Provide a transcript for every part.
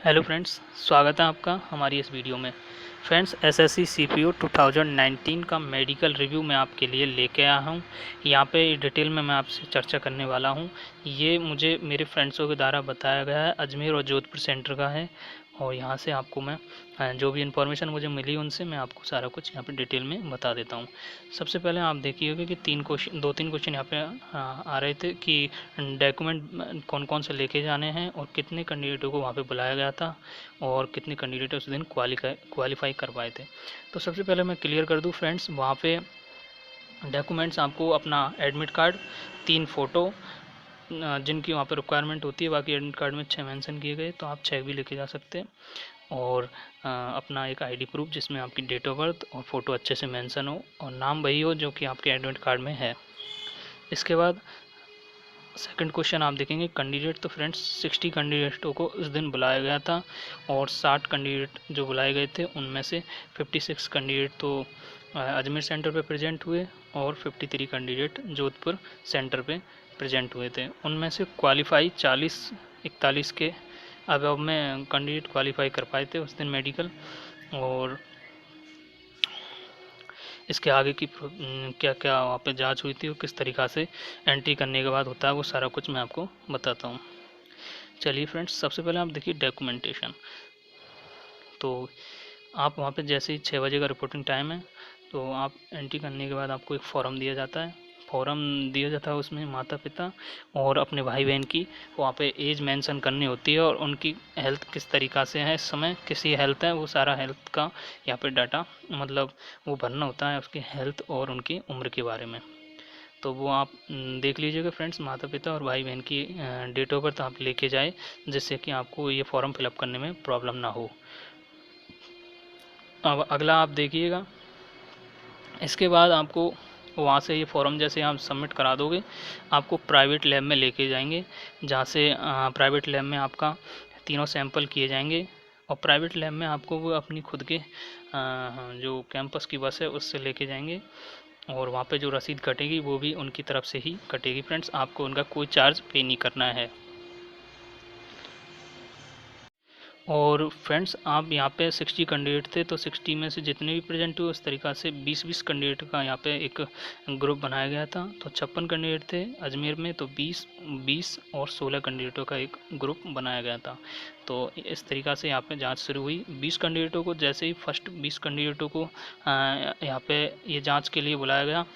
Hello friends, स्वागत है आपका हमारी इस वीडियो में। फ्रेंड्स, एसएससी सीपीओ 2019 का मेडिकल रिव्यू मैं आपके लिए लेके आया हूँ। यहाँ पे डिटेल में मैं आपसे चर्चा करने वाला हूँ। ये मुझे मेरे फ्रेंड्सों के द्वारा बताया गया है, अजमेर और जोधपुर सेंटर का है। और यहाँ से आपको मैं जो भी इन्फॉर्मेशन मुझे मिली उनसे मैं आपको सारा कुछ यहाँ पे डिटेल में बता देता हूँ। सबसे पहले आप देखिएगा कि दो तीन क्वेश्चन यहाँ पे आ रहे थे कि डॉक्यूमेंट कौन कौन से लेके जाने हैं और कितने कैंडिडेटों को वहाँ पे बुलाया गया था और कितने कैंडिडेट उस दिन क्वालिफाई कर पाए थे। तो सबसे पहले मैं क्लियर कर दूँ फ्रेंड्स, वहाँ पे डॉक्यूमेंट्स आपको अपना एडमिट कार्ड, 3 फ़ोटो जिनकी वहाँ पे रिक्वायरमेंट होती है, बाकी एडमिट कार्ड में 6 मेंशन किए गए, तो आप 6 भी लेके जा सकते हैं। और अपना एक आईडी प्रूफ जिसमें आपकी डेट ऑफ बर्थ और फ़ोटो अच्छे से मेंशन हो और नाम वही हो जो कि आपके एडमिट कार्ड में है। इसके बाद सेकंड क्वेश्चन आप देखेंगे कैंडिडेट। तो फ्रेंड्स 60 कैंडिडेटों को इस दिन बुलाया गया था और 60 कैंडिडेट जो बुलाए गए थे उनमें से 56 कैंडिडेट तो अजमेर सेंटर पे प्रेजेंट हुए और 53 कैंडिडेट जोधपुर सेंटर पे प्रेजेंट हुए थे। उनमें से क्वालिफाई 41 के अबव में कैंडिडेट क्वालिफाई कर पाए थे उस दिन मेडिकल। और इसके आगे की क्या क्या वहाँ पे जांच हुई थी और किस तरीक़ा से एंट्री करने के बाद होता है वो सारा कुछ मैं आपको बताता हूँ। चलिए फ्रेंड्स, सबसे पहले आप देखिए डॉक्यूमेंटेशन। तो आप वहाँ पे जैसे ही 6 बजे का रिपोर्टिंग टाइम है तो आप एंट्री करने के बाद आपको एक फॉर्म दिया जाता है। फॉर्म दिया जाता है, उसमें माता पिता और अपने भाई बहन की वहाँ पे एज मेंशन करनी होती है और उनकी हेल्थ किस तरीक़ा से है, इस समय किसी हेल्थ है, वो सारा हेल्थ का यहाँ पे डाटा मतलब वो भरना होता है, उसकी हेल्थ और उनकी उम्र के बारे में। तो वो आप देख लीजिएगा फ्रेंड्स, माता पिता और भाई बहन की डेट ऑफ बर्थ आप लेके जाए जिससे कि आपको ये फॉर्म फिलअप करने में प्रॉब्लम ना हो। अब अगला आप देखिएगा, इसके बाद आपको वहाँ से ये फॉर्म जैसे आप सबमिट करा दोगे आपको प्राइवेट लैब में लेके जाएंगे, जहाँ से प्राइवेट लैब में आपका तीनों सैंपल किए जाएंगे और प्राइवेट लैब में आपको वो अपनी खुद के जो कैंपस की बस है उससे लेके जाएंगे और वहाँ पे जो रसीद कटेगी वो भी उनकी तरफ से ही कटेगी फ्रेंड्स, आपको उनका कोई चार्ज पे नहीं करना है। और फ्रेंड्स आप यहाँ पे 60 कैंडिडेट थे तो 60 में से जितने भी प्रेजेंट हुए उस तरीक़ा से 20-20 कैंडिडेट का यहाँ पे एक ग्रुप बनाया गया था। तो 56 कैंडिडेट थे अजमेर में, तो 20 और 16 कैंडिडेटों का एक ग्रुप बनाया गया था। तो इस तरीक़ा से यहाँ पे जांच शुरू हुई। 20 कैंडिडेटों को जैसे ही फर्स्ट 20 कैंडिडेटों को यहाँ पे ये जाँच के लिए बुलाया गया।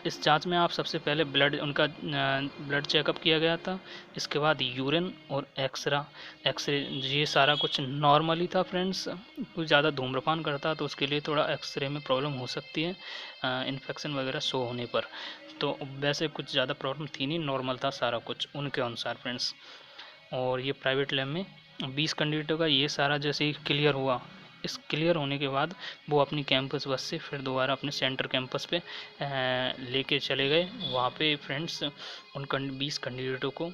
इस जांच में आप सबसे पहले ब्लड चेकअप किया गया था। इसके बाद यूरिन और एक्सरे ये सारा कुछ नॉर्मली था फ्रेंड्स। कोई ज़्यादा धूम्रपान करता तो उसके लिए थोड़ा एक्सरे में प्रॉब्लम हो सकती है इन्फेक्शन वगैरह शो होने पर। तो वैसे कुछ ज़्यादा प्रॉब्लम थी नहीं, नॉर्मल था सारा कुछ उनके अनुसार फ्रेंड्स। और ये प्राइवेट लैब में 20 कैंडिडेटों का ये सारा जैसे ही क्लियर हुआ, इस क्लियर होने के बाद वो अपनी कैंपस बस से फिर दोबारा अपने सेंटर कैंपस पे लेके चले गए। वहाँ पे फ्रेंड्स उन 20 कैंडिडेटों को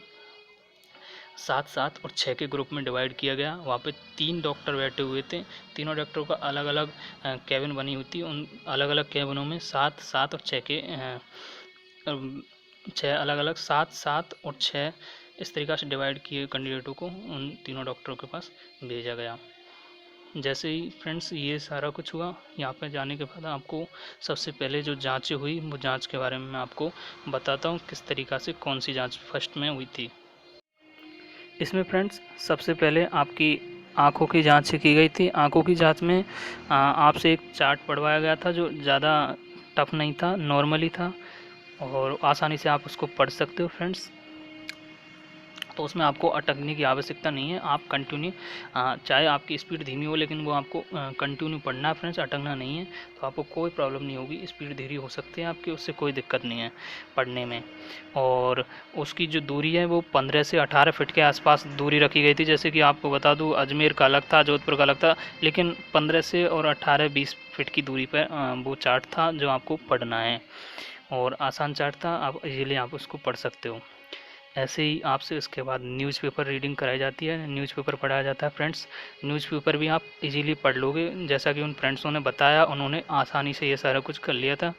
7-7 और 6 के ग्रुप में डिवाइड किया गया। वहाँ पे 3 डॉक्टर बैठे हुए थे, तीनों डॉक्टरों का अलग अलग कैबिन बनी हुई थी। उन अलग अलग कैबिनों में 7-7 और 6 के 6 अलग अलग 7-7 और 6 इस तरीक़ा से डिवाइड किए कैंडिडेटों को उन तीनों डॉक्टरों के पास भेजा गया। जैसे ही फ्रेंड्स ये सारा कुछ हुआ, यहाँ पे जाने के बाद आपको सबसे पहले जो जांचें हुई वो जांच के बारे में मैं आपको बताता हूँ किस तरीक़ा से कौन सी जांच फर्स्ट में हुई थी। इसमें फ्रेंड्स सबसे पहले आपकी आँखों की जांच की गई थी। आँखों की जांच में आपसे एक चार्ट पढ़वाया गया था जो ज़्यादा टफ नहीं था, नॉर्मली था और आसानी से आप उसको पढ़ सकते हो फ्रेंड्स। तो उसमें आपको अटकने की आवश्यकता नहीं है, आप कंटिन्यू चाहे आपकी स्पीड धीमी हो लेकिन वो आपको कंटिन्यू पढ़ना है फ्रेंड्स, अटकना नहीं है। तो आपको कोई प्रॉब्लम नहीं होगी, स्पीड धीरे हो सकती है आपकी, उससे कोई दिक्कत नहीं है पढ़ने में। और उसकी जो दूरी है वो 15 से 18 फीट के आसपास दूरी रखी गई थी। जैसे कि आपको बता दूँ अजमेर का अलग था, जोधपुर का अलग था, लेकिन 15 से और 18-20 फीट की दूरी पर वो चार्ट था जो आपको पढ़ना है और आसान चार्ट था, आप इजीली आप उसको पढ़ सकते हो। ऐसे ही आपसे इसके बाद न्यूज़पेपर रीडिंग कराई जाती है, न्यूज़पेपर पढ़ाया जाता है फ्रेंड्स। न्यूज़पेपर भी आप इजीली पढ़ लोगे, जैसा कि उन फ्रेंड्सों ने बताया, उन्होंने आसानी से ये सारा कुछ कर लिया था।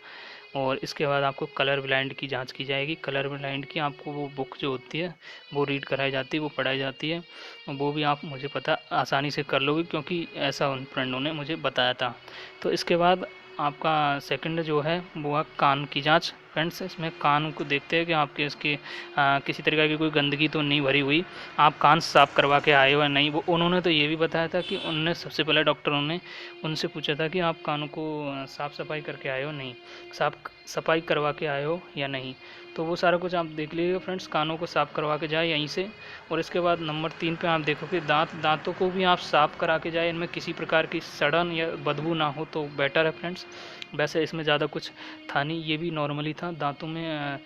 और इसके बाद आपको कलर ब्लाइंड की जांच की जाएगी। कलर ब्लाइंड की आपको वो बुक जो होती है वो रीड कराई जाती है, वो पढ़ाई जाती है। वो भी आप मुझे पता आसानी से कर लोगे, क्योंकि ऐसा उन फ्रेंडों ने मुझे बताया था। तो इसके बाद आपका सेकंड जो है वो है कान की जांच। फ्रेंड्स, इसमें कान को देखते हैं कि आपके इसके किसी तरीके की कोई गंदगी तो नहीं भरी हुई, आप कान साफ़ करवा के आए हो या नहीं। वो उन्होंने तो ये भी बताया था कि उनने सबसे पहले डॉक्टरों ने उनसे पूछा था कि आप कानों को साफ़ सफाई करके आए हो नहीं, साफ़ सफाई करवा के आए हो या नहीं। तो वो सारा कुछ आप देख लीजिएगा फ्रेंड्स, कानों को साफ़ करवा के जाए यहीं से। और इसके बाद नंबर 3 पे आप देखोगे दांतों को भी आप साफ़ करा के जाए, इनमें किसी प्रकार की सड़न या बदबू ना हो तो बेटर है फ्रेंड्स। वैसे इसमें ज़्यादा कुछ था नहीं, ये भी नॉर्मली था। दांतों में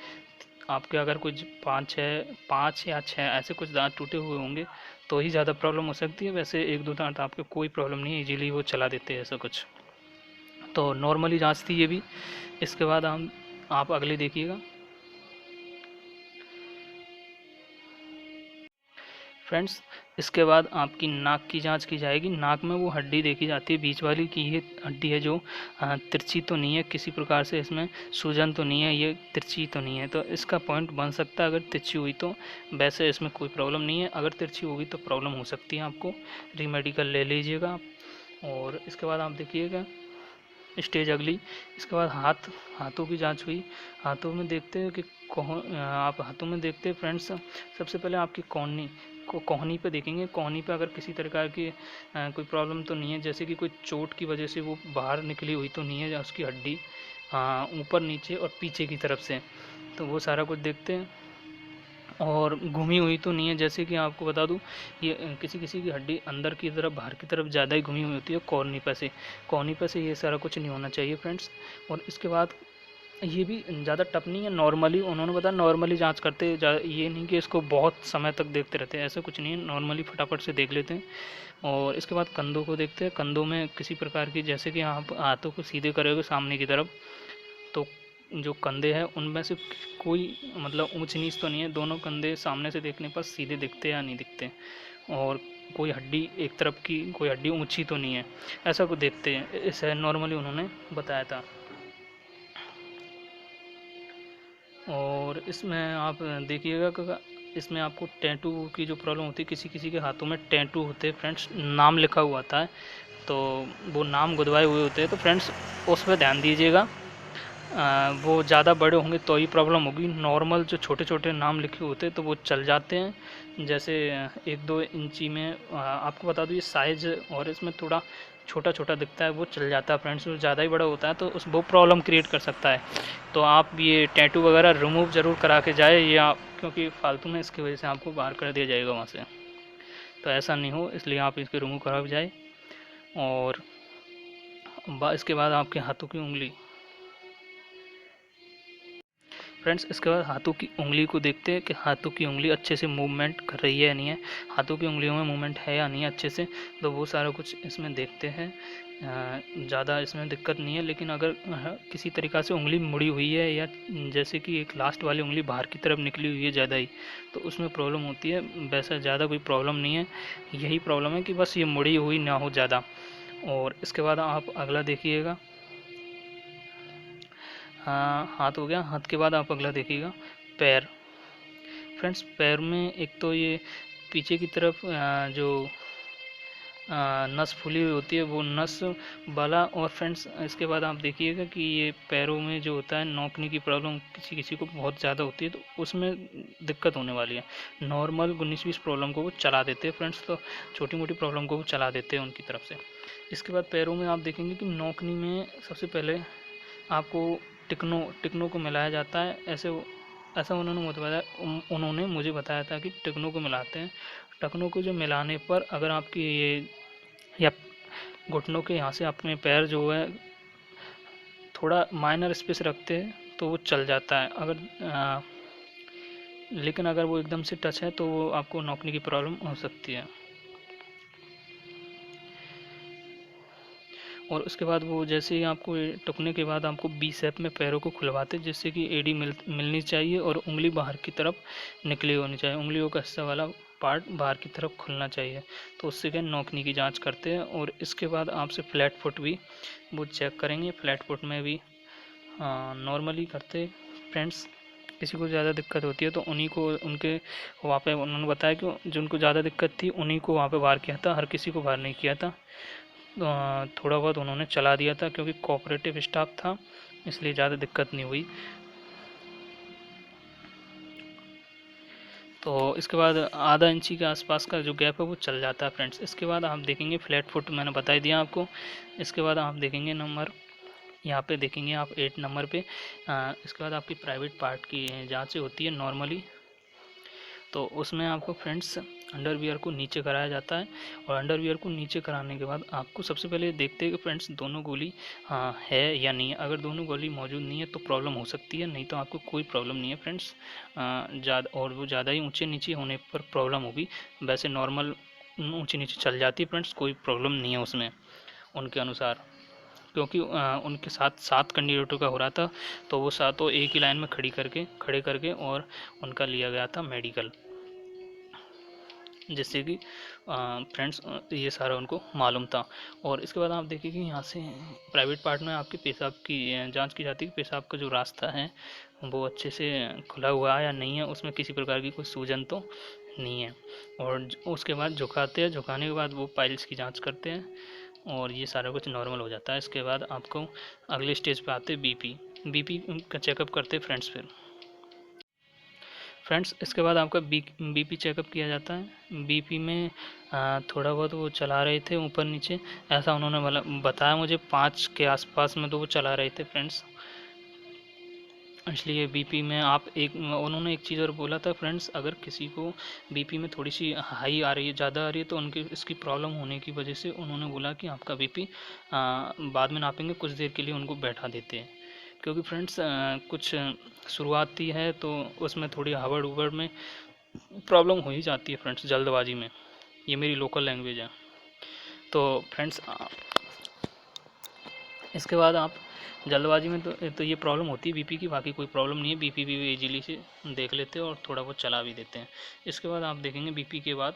आपके अगर कुछ 5 या 6 ऐसे कुछ दांत टूटे हुए होंगे तो ही ज़्यादा प्रॉब्लम हो सकती है। वैसे 1-2 दांत आपके कोई प्रॉब्लम नहीं है, इजीली वो चला देते हैं ऐसा कुछ। तो नॉर्मली जांच थी ये भी। इसके बाद आप अगले देखिएगा फ्रेंड्स। इसके बाद आपकी नाक की जांच की जाएगी। नाक में वो हड्डी देखी जाती है बीच वाली, कि ये हड्डी है जो तिरछी तो नहीं है, किसी प्रकार से इसमें सूजन तो नहीं है, ये तिरछी तो नहीं है। तो इसका पॉइंट बन सकता है अगर तिरछी हुई तो। वैसे इसमें कोई प्रॉब्लम नहीं है, अगर तिरछी होगी तो प्रॉब्लम हो सकती है, आपको रीमेडिकल ले लीजिएगा आप। और इसके बाद आप देखिएगा स्टेज अगली। इसके बाद हाथों की जांच हुई। हाथों में देखते हैं कि आप हाथों में देखते हैं फ्रेंड्स, सबसे पहले आपकी कोहनी पे देखेंगे। कोहनी पे अगर किसी प्रकार की कोई प्रॉब्लम तो नहीं है, जैसे कि कोई चोट की वजह से वो बाहर निकली हुई तो नहीं है, या उसकी हड्डी ऊपर नीचे और पीछे की तरफ से, तो वो सारा कुछ देखते हैं। और घुमी हुई तो नहीं है, जैसे कि आपको बता दूं, ये किसी किसी की हड्डी अंदर की तरफ बाहर की तरफ ज़्यादा ही घुमी हुई होती है कोहनी पे से ये सारा कुछ नहीं होना चाहिए फ्रेंड्स। और इसके बाद ये भी ज़्यादा टफ नहीं है, नॉर्मली उन्होंने बताया नॉर्मली जांच करते हैं, ये नहीं कि इसको बहुत समय तक देखते रहते हैं, ऐसा कुछ नहीं है, नॉर्मली फटाफट से देख लेते हैं। और इसके बाद कंधों को देखते हैं। कंधों में किसी प्रकार की, जैसे कि आप हाथों को सीधे करोगे सामने की तरफ, तो जो कंधे हैं उनमें से कोई मतलब ऊंच नीच तो नहीं है, दोनों कंधे सामने से देखने पर सीधे दिखते या नहीं दिखते। और कोई हड्डी एक तरफ की, कोई हड्डी ऊंची तो नहीं है, ऐसा कुछ देखते हैं। इसे नॉर्मली उन्होंने बताया था। और इसमें आप देखिएगा कि इसमें आपको टैटू की जो प्रॉब्लम होती है, किसी किसी के हाथों में टैटू होते हैं फ्रेंड्स, नाम लिखा हुआ आता है, तो वो नाम गुदवाए हुए होते हैं, तो फ्रेंड्स उस पर ध्यान दीजिएगा। वो ज़्यादा बड़े होंगे तो ही प्रॉब्लम होगी। नॉर्मल जो छोटे छोटे नाम लिखे होते हैं तो वो चल जाते हैं, जैसे 1-2 इंची में। आपको बता दूँ ये साइज़ और इसमें थोड़ा छोटा छोटा दिखता है, वो चल जाता है फ्रेंड्स। जो ज़्यादा ही बड़ा होता है तो वो प्रॉब्लम क्रिएट कर सकता है। तो आप ये टैटू वगैरह रिमूव ज़रूर करा के जाए, या क्योंकि फालतू में इसकी वजह से आपको बाहर कर दिया जाएगा वहाँ से, तो ऐसा नहीं हो, इसलिए आप इसके रिमूव करा के जाए। और इसके बाद आपके हाथों की उंगली फ्रेंड्स, इसके बाद हाथों की उंगली को देखते हैं कि हाथों की उंगली अच्छे से मूवमेंट कर रही है या नहीं है, हाथों की उंगलियों में मूवमेंट है या नहीं है अच्छे से, तो वो सारा कुछ इसमें देखते हैं। ज़्यादा इसमें दिक्कत नहीं है, लेकिन अगर किसी तरीक़ा से उंगली मुड़ी हुई है, या जैसे कि एक लास्ट वाली उंगली बाहर की तरफ निकली हुई है ज़्यादा ही, तो उसमें प्रॉब्लम होती है। वैसा ज़्यादा कोई प्रॉब्लम नहीं है, यही प्रॉब्लम है कि बस ये मुड़ी हुई ना हो ज़्यादा। और इसके बाद आप अगला देखिएगा। हाथ हो गया, हाथ के बाद आप अगला देखिएगा पैर। फ्रेंड्स, पैर में एक तो ये पीछे की तरफ जो नस फूली हुई होती है, वो नस वाला। और फ्रेंड्स इसके बाद आप देखिएगा कि ये पैरों में जो होता है नोकने की प्रॉब्लम किसी किसी को बहुत ज़्यादा होती है, तो उसमें दिक्कत होने वाली है। नॉर्मल 19-20 प्रॉब्लम को वो चला देते हैं फ्रेंड्स, तो छोटी मोटी प्रॉब्लम को वो चला देते हैं उनकी तरफ से। इसके बाद पैरों में आप देखेंगे कि नोकनी में सबसे पहले आपको टिकनों को मिलाया जाता है। ऐसा उन्होंने मुझे बताया था कि टिकनों को मिलाते हैं। टखनों को जो मिलाने पर अगर आपकी ये या घुटनों के यहाँ से अपने पैर जो है थोड़ा माइनर स्पेस रखते हैं तो वो चल जाता है। लेकिन अगर वो एकदम से टच है तो वो आपको नोकने की प्रॉब्लम हो सकती है। और उसके बाद वो जैसे ही आपको टुकने के बाद आपको बी शेप में पैरों को खुलवाते, जिससे कि एडी मिलनी चाहिए और उंगली बाहर की तरफ निकली होनी चाहिए, उंगलियों का हिस्सा वाला पार्ट बाहर की तरफ खुलना चाहिए। तो उससे क्या नोकनी की जांच करते हैं। और इसके बाद आपसे फ्लैट फुट भी वो चेक करेंगे। फ्लैट फुट में भी नॉर्मली करते फ्रेंड्स। किसी को ज़्यादा दिक्कत होती है तो उन्हीं को उनके वहाँ पे उन्होंने बताया कि जिनको ज़्यादा दिक्कत थी उन्हीं को वहाँ पे वार किया था, हर किसी को वार नहीं किया था। थोड़ा बहुत उन्होंने चला दिया था क्योंकि कोऑपरेटिव स्टाफ था, इसलिए ज़्यादा दिक्कत नहीं हुई। तो इसके बाद आधा इंची के आसपास का जो गैप है वो चल जाता है फ्रेंड्स। इसके बाद आप देखेंगे फ्लैट फुट मैंने बता ही दिया आपको। इसके बाद आप देखेंगे नंबर, यहाँ पे देखेंगे आप 8 नंबर पे। इसके बाद आपकी प्राइवेट पार्ट की जाँच होती है नॉर्मली, तो उसमें आपको फ्रेंड्स अंडरवियर को नीचे कराया जाता है। और अंडरवियर को नीचे कराने के बाद आपको सबसे पहले देखते हैं कि फ्रेंड्स दोनों गोली है या नहीं है। अगर दोनों गोली मौजूद नहीं है तो प्रॉब्लम हो सकती है, नहीं तो आपको कोई प्रॉब्लम नहीं है फ्रेंड्स। ज़्यादा और वो ज़्यादा ही ऊंचे नीचे होने पर प्रॉब्लम होगी, वैसे नॉर्मल ऊंची नीचे चल जाती है फ्रेंड्स, कोई प्रॉब्लम नहीं है उसमें उनके अनुसार। क्योंकि उनके साथ 7 कैंडिडेटों का हो रहा था, तो वो सातों एक ही लाइन में खड़े करके और उनका लिया गया था मेडिकल, जिससे कि फ्रेंड्स ये सारा उनको मालूम था। और इसके बाद आप देखिए कि यहाँ से प्राइवेट पार्ट में आपके पेशाब की जांच की जाती है कि पेशाब का जो रास्ता है वो अच्छे से खुला हुआ है या नहीं है, उसमें किसी प्रकार की कोई सूजन तो नहीं है। और उसके बाद झुकाते हैं, झुकाने के बाद वो पाइल्स की जांच करते हैं और ये सारा कुछ नॉर्मल हो जाता है। इसके बाद आपको अगले स्टेज पे आते बीपी का चेकअप करते फ्रेंड्स। फिर फ्रेंड्स इसके बाद आपका बीपी चेकअप किया जाता है। बीपी में थोड़ा बहुत वो चला रहे थे ऊपर नीचे, ऐसा उन्होंने बताया मुझे 5 के आसपास में तो वो चला रहे थे फ्रेंड्स। इसलिए बीपी में आप उन्होंने एक चीज़ और बोला था फ्रेंड्स, अगर किसी को बीपी में थोड़ी सी हाई आ रही है, ज़्यादा आ रही है, तो उनकी इसकी प्रॉब्लम होने की वजह से उन्होंने बोला कि आपका बीपी बाद में नापेंगे, कुछ देर के लिए उनको बैठा देते हैं। क्योंकि फ्रेंड्स कुछ शुरुआती है तो उसमें थोड़ी हड़बड़ उबड़ में प्रॉब्लम हो ही जाती है फ्रेंड्स, जल्दबाजी में। ये मेरी लोकल लैंग्वेज है। तो फ्रेंड्स इसके बाद आप जल्दबाजी में तो ये प्रॉब्लम होती है बीपी की, बाकी कोई प्रॉब्लम नहीं है। बीपी भी इजीली से देख लेते हैं और थोड़ा बहुत चला भी देते हैं। इसके बाद आप देखेंगे बीपी के बाद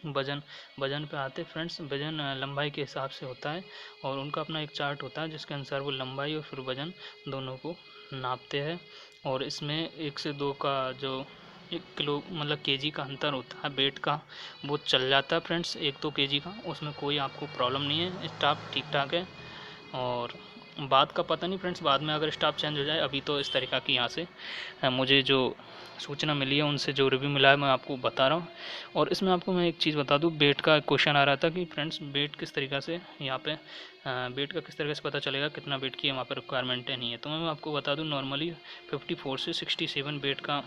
वजन पे आते हैं फ्रेंड्स। वजन लंबाई के हिसाब से होता है और उनका अपना एक चार्ट होता है जिसके अनुसार वो लंबाई और फिर वजन दोनों को नापते हैं। और इसमें 1 से 2 का जो 1 किलो मतलब केजी का अंतर होता है वेट का, वो चल जाता है फ्रेंड्स 1-2 केजी का, उसमें कोई आपको प्रॉब्लम नहीं है। स्टाफ ठीक ठाक है। और बाद का पता नहीं फ्रेंड्स, बाद में अगर स्टाफ चेंज हो जाए, अभी तो इस तरीक़ा की यहाँ से मुझे जो सूचना मिली है, उनसे जो रिव्यू मिला है मैं आपको बता रहा हूँ। और इसमें आपको मैं एक चीज़ बता दूँ, बेट का क्वेश्चन आ रहा था कि फ्रेंड्स बेट किस तरीक़ा से यहाँ पे बेट का किस तरीके से पता चलेगा कितना बेट की वहाँ पर रिक्वायरमेंट है नहीं है। तो मैं आपको बता दूँ नॉर्मली 54 से 67 बेट का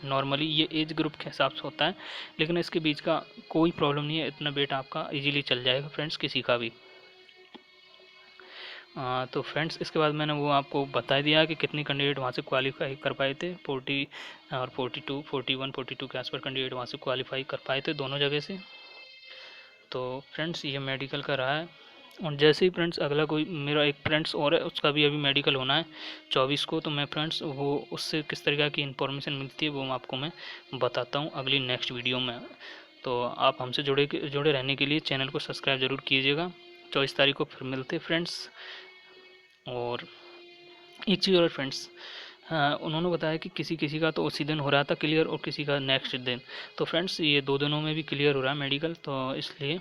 नॉर्मली ये एज ग्रुप के हिसाब से होता है, लेकिन इसके बीच का कोई प्रॉब्लम नहीं है, इतना बेट आपका ईजिली चल जाएगा फ्रेंड्स किसी का भी। तो फ्रेंड्स इसके बाद मैंने वो आपको बता दिया कि कितने कैंडिडेट वहाँ से क्वालिफाई कर पाए थे। 40 और 42 41 42 के आसपास कैंडिडेट वहाँ से क्वालिफाई कर पाए थे दोनों जगह से। तो फ्रेंड्स ये मेडिकल का रहा है। और जैसे ही फ्रेंड्स अगला कोई मेरा एक फ्रेंड्स और है, उसका भी अभी मेडिकल होना है 24 को, तो मैं फ्रेंड्स वो उससे किस तरीक़ा की इन्फॉर्मेशन मिलती है वो आपको मैं बताता हूँ अगली नेक्स्ट वीडियो में। तो आप हमसे जुड़े रहने के लिए चैनल को सब्सक्राइब ज़रूर कीजिएगा। 24 तारीख को फिर मिलते फ्रेंड्स। और एक चीज़ और फ्रेंड्स, उन्होंने बताया कि किसी का तो उसी दिन हो रहा था क्लियर और किसी का नेक्स्ट दिन। तो फ्रेंड्स ये 2 दिनों में भी क्लियर हो रहा है मेडिकल, तो इसलिए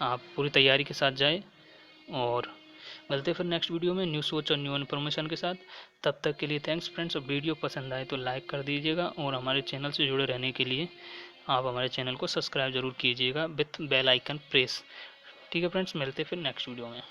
आप पूरी तैयारी के साथ जाए। और मिलते फिर नेक्स्ट वीडियो में न्यू सोच और न्यू इन्फॉर्मेशन के साथ। तब तक के लिए थैंक्स फ्रेंड्स। और वीडियो पसंद आए तो लाइक कर दीजिएगा और हमारे चैनल से जुड़े रहने के लिए आप हमारे चैनल को सब्सक्राइब ज़रूर कीजिएगा विथ बेल आइकन प्रेस। ठीक है फ्रेंड्स, मिलते फिर नेक्स्ट वीडियो में।